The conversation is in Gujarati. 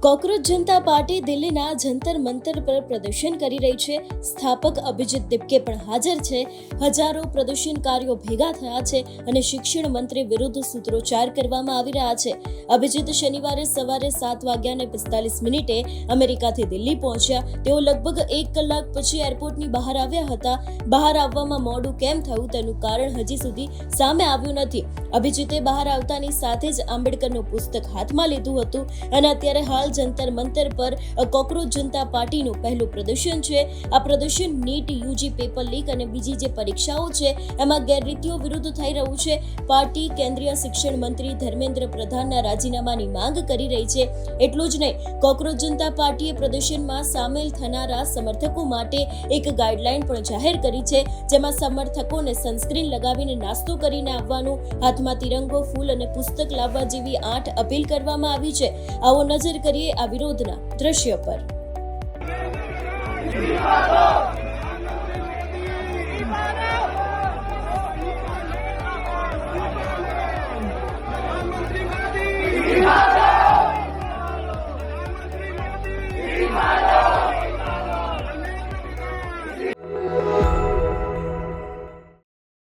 કોકરોચ જનતા પાર્ટી દિલ્હીના જંતર મંતર પર પ્રદર્શન કરી રહી છે. સ્થાપક અભિજીત દિપકે પણ હાજર છે. હજારો પ્રદર્શનકારીઓ ભેગા થયા છે અને શિક્ષણ મંત્રી વિરુદ્ધ સૂત્રોચ્ચાર કરવામાં આવી રહ્યા છે. અભિજીત શનિવારે સવારે 7:45 અમેરિકાથી દિલ્હી પહોંચ્યા. તેઓ લગભગ 1 કલાક પછી એરપોર્ટની બહાર આવ્યા હતા. બહાર આવવામાં મોડું કેમ થયું તેનું કારણ હજી સુધી સામે આવ્યું નથી. અભિજીતે બહાર આવતાની સાથે જ આંબેડકરનું પુસ્તક હાથમાં લીધું હતું અને અત્યારે હાલ જંતર મંતર પર કોકરોચ જનતા પાર્ટીનું પહેલું પ્રદર્શન છે. આ પ્રદર્શન નીટ, યુજી પેપર લીક અને બીજી જે પરીક્ષાઓ છે એમાં ગેરરીતિઓ વિરુદ્ધ થઈ રહ્યું છે. પાર્ટી કેન્દ્રીય શિક્ષણ મંત્રી ધર્મેન્દ્ર પ્રધાનના રાજીનામાની માંગ કરી રહી છે. એટલું જ નહીં, કોકરોચ જનતા પાર્ટીએ પ્રદર્શનમાં સામેલ થનારા સમર્થકો માટે એક ગાઈડલાઈન પણ જાહેર કરી છે, જેમાં સમર્થકોને સનસ્ક્રીન લગાવીને નાસ્તો કરીને આવવાનું, હાથમાં તિરંગો, ફૂલ અને પુસ્તક લાવવા જેવી 8 અપીલ કરવામાં આવી છે. આવો નજર કરીએ આ વિરોધના દ્રશ્ય પર.